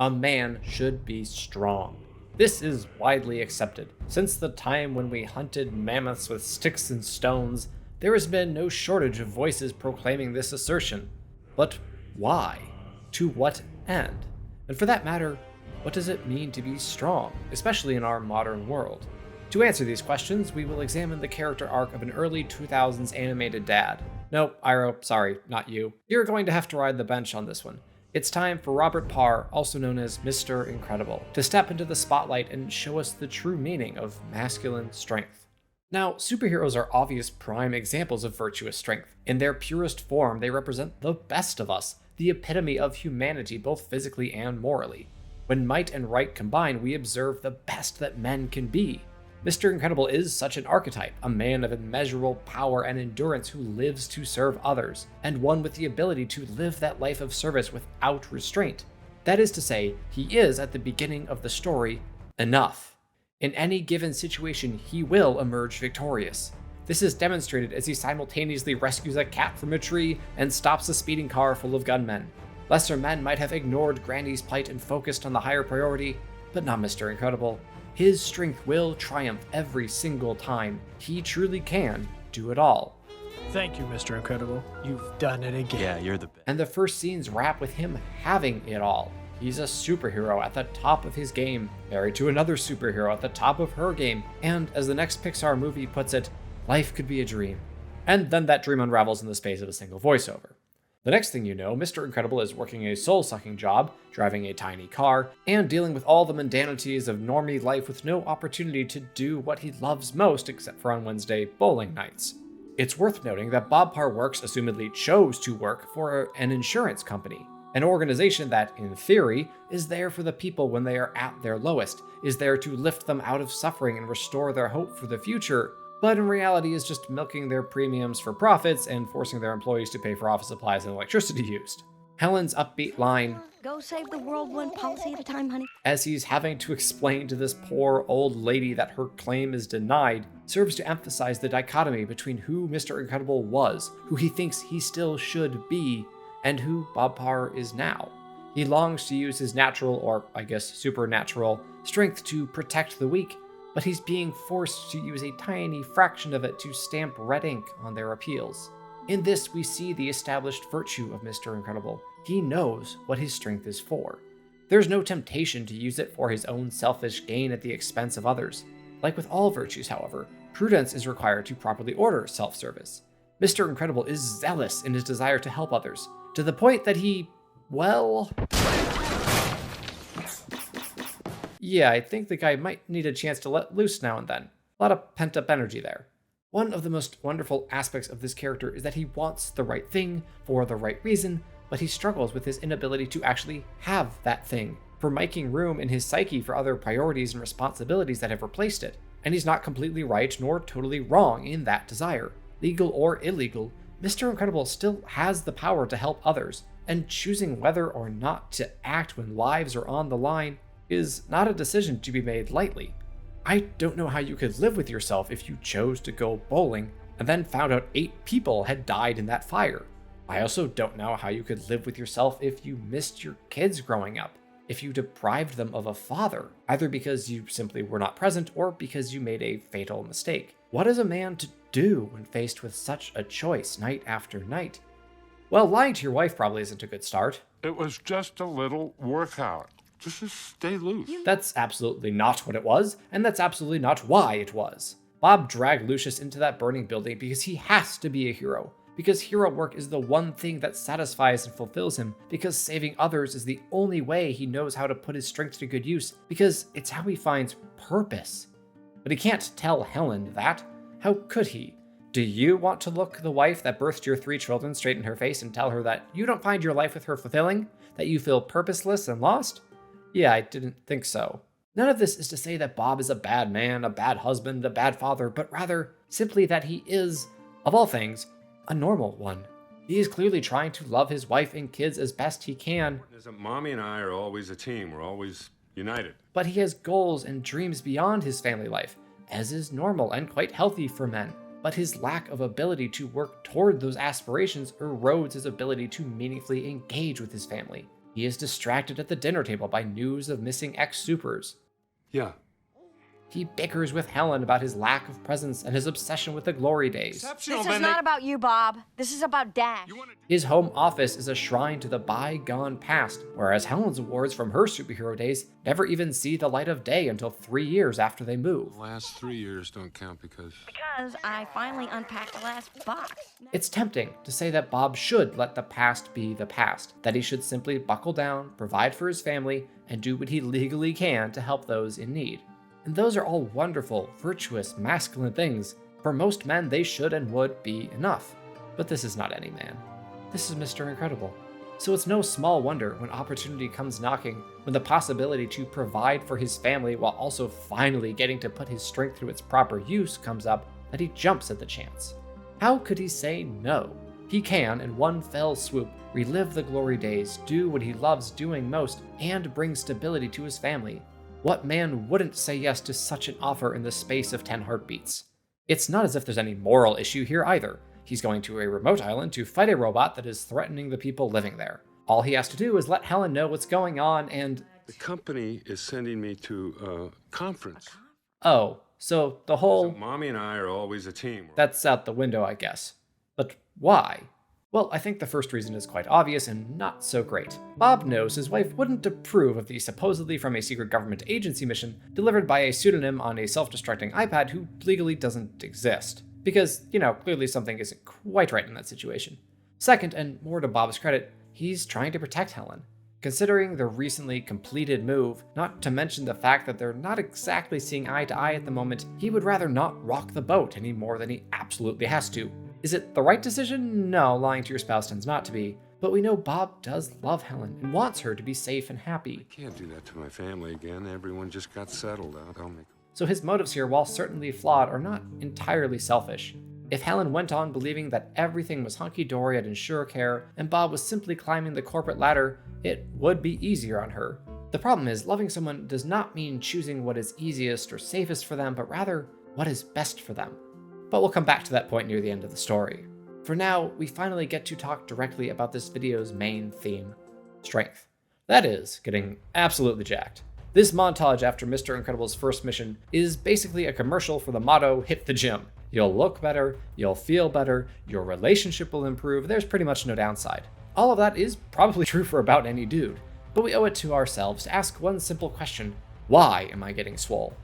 A man should be strong. This is widely accepted. Since the time when we hunted mammoths with sticks and stones, there has been no shortage of voices proclaiming this assertion. But why? To what end? And for that matter, what does it mean to be strong, especially in our modern world? To answer these questions, we will examine the character arc of an early 2000s animated dad. No, Iro, sorry, not you. You're going to have to ride the bench on this one. It's time for Robert Parr, also known as Mr. Incredible, to step into the spotlight and show us the true meaning of masculine strength. Now, superheroes are obvious prime examples of virtuous strength. In their purest form, they represent the best of us, the epitome of humanity both physically and morally. When might and right combine, we observe the best that men can be. Mr. Incredible is such an archetype, a man of immeasurable power and endurance who lives to serve others, and one with the ability to live that life of service without restraint. That is to say, he is, at the beginning of the story, enough. In any given situation, he will emerge victorious. This is demonstrated as he simultaneously rescues a cat from a tree and stops a speeding car full of gunmen. Lesser men might have ignored Grandy's plight and focused on the higher priority, but not Mr. Incredible. His strength will triumph every single time. He truly can do it all. Thank you, Mr. Incredible. You've done it again. Yeah, you're the best. And the first scenes wrap with him having it all. He's a superhero at the top of his game, married to another superhero at the top of her game, and as the next Pixar movie puts it, life could be a dream. And then that dream unravels in the space of a single voiceover. The next thing you know, Mr. Incredible is working a soul-sucking job, driving a tiny car, and dealing with all the mundanities of normie life with no opportunity to do what he loves most except for on Wednesday bowling nights. It's worth noting that Bob Parr Works assumedly chose to work for an insurance company, an organization that, in theory, is there for the people when they are at their lowest, is there to lift them out of suffering and restore their hope for the future, but in reality is just milking their premiums for profits and forcing their employees to pay for office supplies and electricity used. Helen's upbeat line, "Go save the world one policy at a time, honey," as he's having to explain to this poor old lady that her claim is denied, serves to emphasize the dichotomy between who Mr. Incredible was, who he thinks he still should be, and who Bob Parr is now. He longs to use his natural, or I guess supernatural, strength to protect the weak, but he's being forced to use a tiny fraction of it to stamp red ink on their appeals. In this, we see the established virtue of Mr. Incredible. He knows what his strength is for. There's no temptation to use it for his own selfish gain at the expense of others. Like with all virtues, however, prudence is required to properly order self-service. Mr. Incredible is zealous in his desire to help others, to the point that he, well... yeah, I think the guy might need a chance to let loose now and then. A lot of pent-up energy there. One of the most wonderful aspects of this character is that he wants the right thing for the right reason, but he struggles with his inability to actually have that thing, for making room in his psyche for other priorities and responsibilities that have replaced it. And he's not completely right nor totally wrong in that desire. Legal or illegal, Mr. Incredible still has the power to help others, and choosing whether or not to act when lives are on the line is not a decision to be made lightly. I don't know how you could live with yourself if you chose to go bowling and then found out 8 people had died in that fire. I also don't know how you could live with yourself if you missed your kids growing up, if you deprived them of a father, either because you simply were not present or because you made a fatal mistake. What is a man to do when faced with such a choice night after night? Well, lying to your wife probably isn't a good start. It was just a little workout. Just stay loose. That's absolutely not what it was, and that's absolutely not why it was. Bob dragged Lucius into that burning building because he has to be a hero, because hero work is the one thing that satisfies and fulfills him, because saving others is the only way he knows how to put his strength to good use, because it's how he finds purpose. But he can't tell Helen that. How could he? Do you want to look the wife that birthed your 3 children straight in her face and tell her that you don't find your life with her fulfilling, that you feel purposeless and lost? Yeah, I didn't think so. None of this is to say that Bob is a bad man, a bad husband, a bad father, but rather simply that he is, of all things, a normal one. He is clearly trying to love his wife and kids as best he can. Mommy and I are always a team. We're always united. But he has goals and dreams beyond his family life, as is normal and quite healthy for men. But his lack of ability to work toward those aspirations erodes his ability to meaningfully engage with his family. He is distracted at the dinner table by news of missing ex-supers. Yeah. He bickers with Helen about his lack of presence and his obsession with the glory days. This is not about you, Bob. This is about Dash. His home office is a shrine to the bygone past, whereas Helen's awards from her superhero days never even see the light of day until 3 years after they move. The last 3 years don't count because I finally unpacked the last box. It's tempting to say that Bob should let the past be the past, that he should simply buckle down, provide for his family, and do what he legally can to help those in need. And those are all wonderful, virtuous, masculine things. For most men, they should and would be enough. But this is not any man. This is Mr. Incredible. So it's no small wonder when opportunity comes knocking, when the possibility to provide for his family while also finally getting to put his strength to its proper use comes up, that he jumps at the chance. How could he say no? He can, in one fell swoop, relive the glory days, do what he loves doing most, and bring stability to his family. What man wouldn't say yes to such an offer in the space of 10 heartbeats? It's not as if there's any moral issue here either. He's going to a remote island to fight a robot that is threatening the people living there. All he has to do is let Helen know what's going on and... the company is sending me to a conference. Oh, so the whole... So Mommy and I are always a team. That's out the window, I guess. But why? Well, I think the first reason is quite obvious and not so great. Bob knows his wife wouldn't approve of the supposedly from a secret government agency mission delivered by a pseudonym on a self-destructing iPad who legally doesn't exist. Because, clearly something isn't quite right in that situation. Second, and more to Bob's credit, he's trying to protect Helen. Considering the recently completed move, not to mention the fact that they're not exactly seeing eye to eye at the moment, he would rather not rock the boat any more than he absolutely has to. Is it the right decision? No, lying to your spouse tends not to be. But we know Bob does love Helen and wants her to be safe and happy. I can't do that to my family again. Everyone just got settled out. So his motives here, while certainly flawed, are not entirely selfish. If Helen went on believing that everything was hunky-dory at InsureCare and Bob was simply climbing the corporate ladder, it would be easier on her. The problem is, loving someone does not mean choosing what is easiest or safest for them, but rather what is best for them. But we'll come back to that point near the end of the story. For now, we finally get to talk directly about this video's main theme: strength. That is, getting absolutely jacked. This montage after Mr. Incredible's first mission is basically a commercial for the motto, hit the gym. You'll look better, you'll feel better, your relationship will improve, there's pretty much no downside. All of that is probably true for about any dude, but we owe it to ourselves to ask one simple question: why am I getting swole?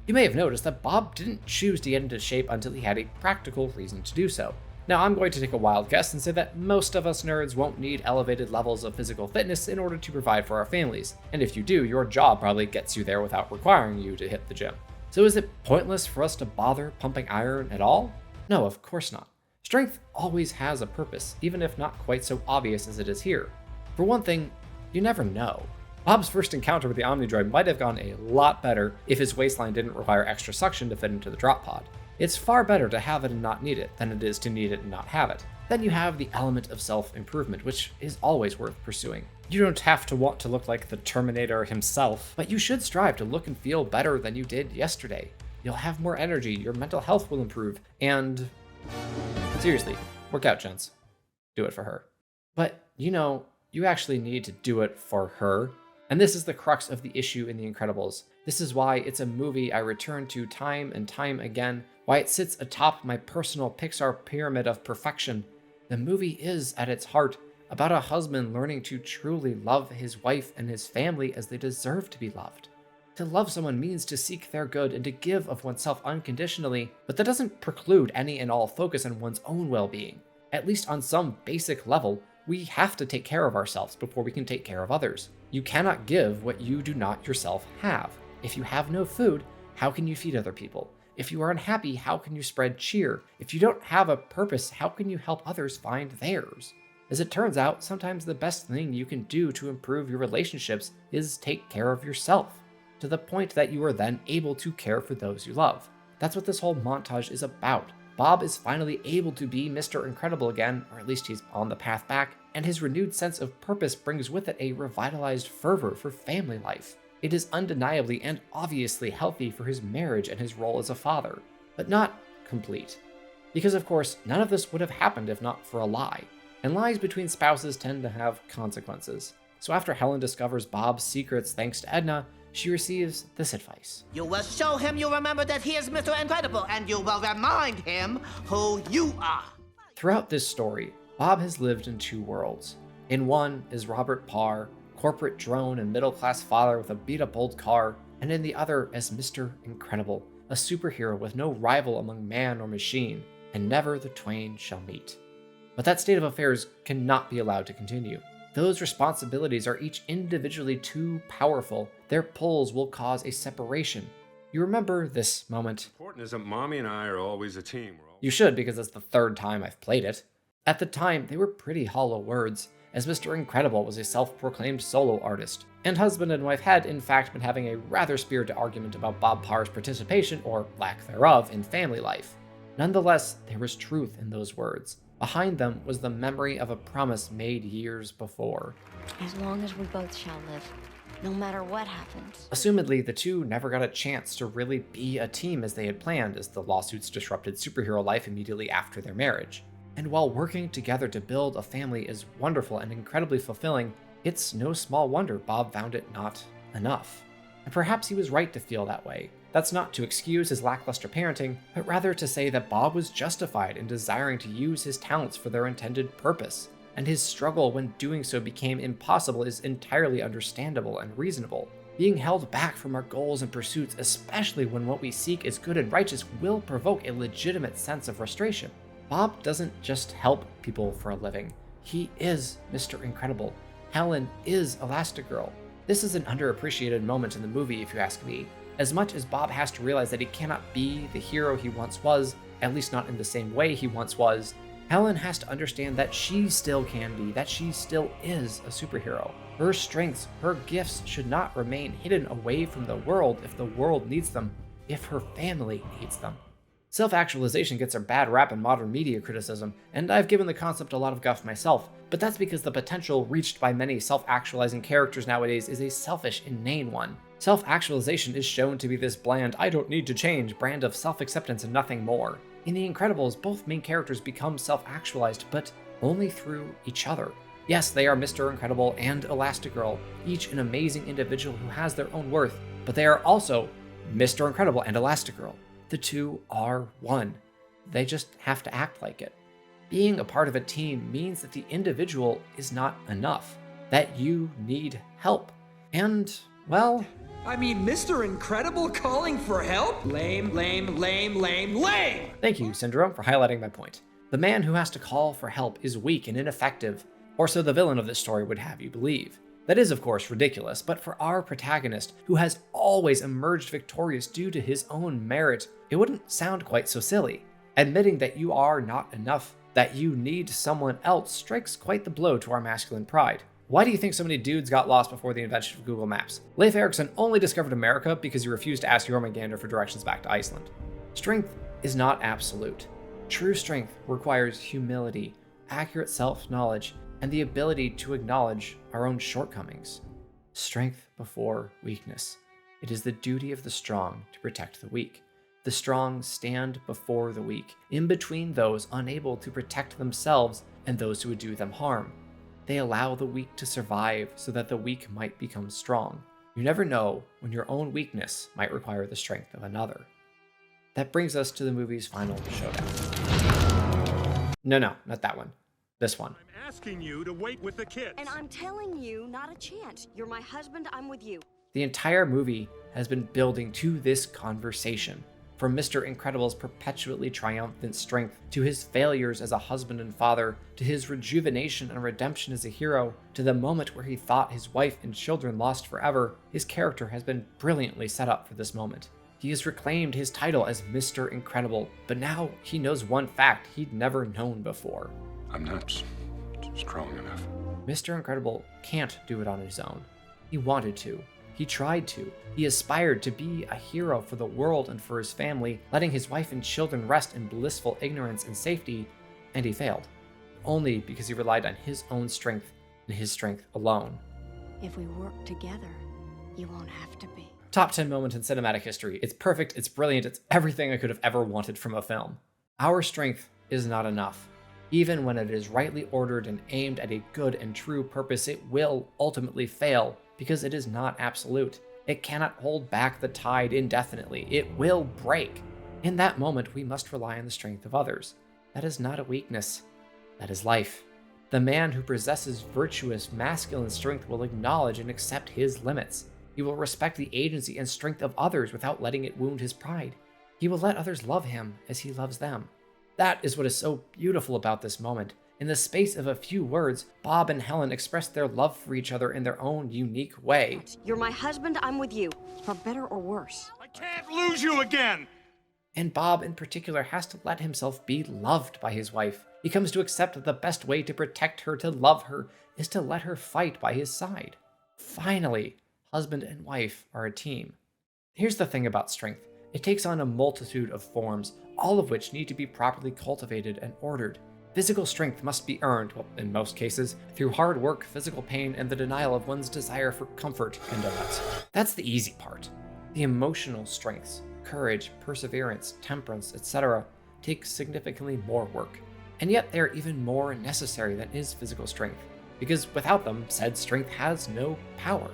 You may have noticed that Bob didn't choose to get into shape until he had a practical reason to do so. Now, I'm going to take a wild guess and say that most of us nerds won't need elevated levels of physical fitness in order to provide for our families, and if you do, your job probably gets you there without requiring you to hit the gym. So is it pointless for us to bother pumping iron at all? No, of course not. Strength always has a purpose, even if not quite so obvious as it is here. For one thing, you never know. Bob's first encounter with the Omnidroid might have gone a lot better if his waistline didn't require extra suction to fit into the drop pod. It's far better to have it and not need it than it is to need it and not have it. Then you have the element of self-improvement, which is always worth pursuing. You don't have to want to look like the Terminator himself, but you should strive to look and feel better than you did yesterday. You'll have more energy, your mental health will improve, and... seriously, work out, gents. Do it for her. But, you actually need to do it for her. And this is the crux of the issue in The Incredibles. This is why it's a movie I return to time and time again, why it sits atop my personal Pixar pyramid of perfection. The movie is, at its heart, about a husband learning to truly love his wife and his family as they deserve to be loved. To love someone means to seek their good and to give of oneself unconditionally, but that doesn't preclude any and all focus on one's own well-being. At least on some basic level, we have to take care of ourselves before we can take care of others. You cannot give what you do not yourself have. If you have no food, how can you feed other people? If you are unhappy, how can you spread cheer? If you don't have a purpose, how can you help others find theirs? As it turns out, sometimes the best thing you can do to improve your relationships is take care of yourself, to the point that you are then able to care for those you love. That's what this whole montage is about. Bob is finally able to be Mr. Incredible again, or at least he's on the path back, and his renewed sense of purpose brings with it a revitalized fervor for family life. It is undeniably and obviously healthy for his marriage and his role as a father, but not complete. Because of course, none of this would have happened if not for a lie, and lies between spouses tend to have consequences. So after Helen discovers Bob's secrets thanks to Edna, she receives this advice. You will show him you remember that he is Mr. Incredible, and you will remind him who you are. Throughout this story, Bob has lived in two worlds. In one is Robert Parr, corporate drone and middle-class father with a beat-up old car, and in the other as Mr. Incredible, a superhero with no rival among man or machine, and never the twain shall meet. But that state of affairs cannot be allowed to continue. Those responsibilities are each individually too powerful. Their pulls will cause a separation. You remember this moment? Important is that Mommy and I are always a team. You should, because it's the third time I've played it. At the time, they were pretty hollow words, as Mr. Incredible was a self-proclaimed solo artist, and husband and wife had in fact been having a rather spirited argument about Bob Parr's participation, or lack thereof, in family life. Nonetheless, there was truth in those words. Behind them was the memory of a promise made years before. As long as we both shall live, no matter what happens. Assumedly, the two never got a chance to really be a team as they had planned, as the lawsuits disrupted superhero life immediately after their marriage. And while working together to build a family is wonderful and incredibly fulfilling, it's no small wonder Bob found it not enough. And perhaps he was right to feel that way. That's not to excuse his lackluster parenting, but rather to say that Bob was justified in desiring to use his talents for their intended purpose, and his struggle when doing so became impossible is entirely understandable and reasonable. Being held back from our goals and pursuits, especially when what we seek is good and righteous, will provoke a legitimate sense of frustration. Bob doesn't just help people for a living. He is Mr. Incredible. Helen is Elastigirl. This is an underappreciated moment in the movie, if you ask me. As much as Bob has to realize that he cannot be the hero he once was, at least not in the same way he once was, Helen has to understand that she still can be, that she still is a superhero. Her strengths, her gifts should not remain hidden away from the world if the world needs them, if her family needs them. Self-actualization gets a bad rap in modern media criticism, and I've given the concept a lot of guff myself, but that's because the potential reached by many self-actualizing characters nowadays is a selfish, inane one. Self-actualization is shown to be this bland, I don't need to change brand of self-acceptance and nothing more. In The Incredibles, both main characters become self-actualized, but only through each other. Yes, they are Mr. Incredible and Elastigirl, each an amazing individual who has their own worth, but they are also Mr. Incredible and Elastigirl. The two are one. They just have to act like it. Being a part of a team means that the individual is not enough, that you need help. And, well... I mean, Mr. Incredible calling for help? Lame, lame, lame, lame, lame! Thank you, Syndrome, for highlighting my point. The man who has to call for help is weak and ineffective, or so the villain of this story would have you believe. That is, of course, ridiculous, but for our protagonist, who has always emerged victorious due to his own merit, it wouldn't sound quite so silly. Admitting that you are not enough, that you need someone else, strikes quite the blow to our masculine pride. Why do you think so many dudes got lost before the invention of Google Maps? Leif Erikson only discovered America because he refused to ask Jormungandr for directions back to Iceland. Strength is not absolute. True strength requires humility, accurate self-knowledge, and the ability to acknowledge our own shortcomings. Strength before weakness. It is the duty of the strong to protect the weak. The strong stand before the weak, in between those unable to protect themselves and those who would do them harm. They allow the weak to survive so that the weak might become strong. You never know when your own weakness might require the strength of another. That brings us to the movie's final showdown. No, not that one. This one. I'm asking you to wait with the kids. And I'm telling you, not a chance. You're my husband, I'm with you. The entire movie has been building to this conversation. From Mr. Incredible's perpetually triumphant strength, to his failures as a husband and father, to his rejuvenation and redemption as a hero, to the moment where he thought his wife and children lost forever, his character has been brilliantly set up for this moment. He has reclaimed his title as Mr. Incredible, but now he knows one fact he'd never known before. I'm not strong enough. Mr. Incredible can't do it on his own. He wanted to. He tried to. He aspired to be a hero for the world and for his family, letting his wife and children rest in blissful ignorance and safety, and he failed. Only because he relied on his own strength and his strength alone. If we work together, you won't have to be. Top 10 moment in cinematic history. It's perfect, it's brilliant, it's everything I could have ever wanted from a film. Our strength is not enough. Even when it is rightly ordered and aimed at a good and true purpose, it will ultimately fail because it is not absolute. It cannot hold back the tide indefinitely. It will break. In that moment, we must rely on the strength of others. That is not a weakness. That is life. The man who possesses virtuous masculine strength will acknowledge and accept his limits. He will respect the agency and strength of others without letting it wound his pride. He will let others love him as he loves them. That is what is so beautiful about this moment. In the space of a few words, Bob and Helen express their love for each other in their own unique way. You're my husband, I'm with you. For better or worse. I can't lose you again! And Bob, in particular, has to let himself be loved by his wife. He comes to accept that the best way to protect her, to love her, is to let her fight by his side. Finally, husband and wife are a team. Here's the thing about strength. It takes on a multitude of forms, all of which need to be properly cultivated and ordered. Physical strength must be earned, well, in most cases, through hard work, physical pain, and the denial of one's desire for comfort and donuts. That's the easy part. The emotional strengths, courage, perseverance, temperance, etc., take significantly more work. And yet they are even more necessary than is physical strength, because without them, said strength has no power.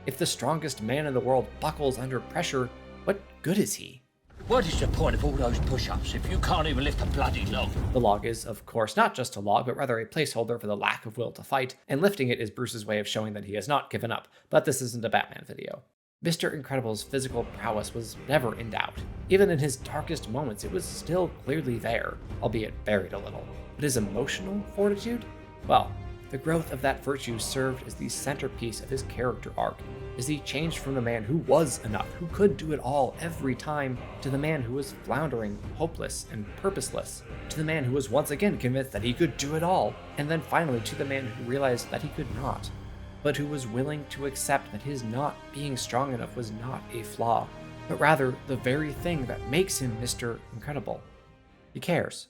If the strongest man in the world buckles under pressure, what good is he? What is the point of all those push-ups if you can't even lift a bloody log? The log is, of course, not just a log, but rather a placeholder for the lack of will to fight, and lifting it is Bruce's way of showing that he has not given up, but this isn't a Batman video. Mr. Incredible's physical prowess was never in doubt. Even in his darkest moments, it was still clearly there, albeit buried a little. But his emotional fortitude? Well, the growth of that virtue served as the centerpiece of his character arc, as he changed from the man who was enough, who could do it all every time, to the man who was floundering, hopeless, and purposeless, to the man who was once again convinced that he could do it all, and then finally to the man who realized that he could not, but who was willing to accept that his not being strong enough was not a flaw, but rather the very thing that makes him Mr. Incredible. He cares.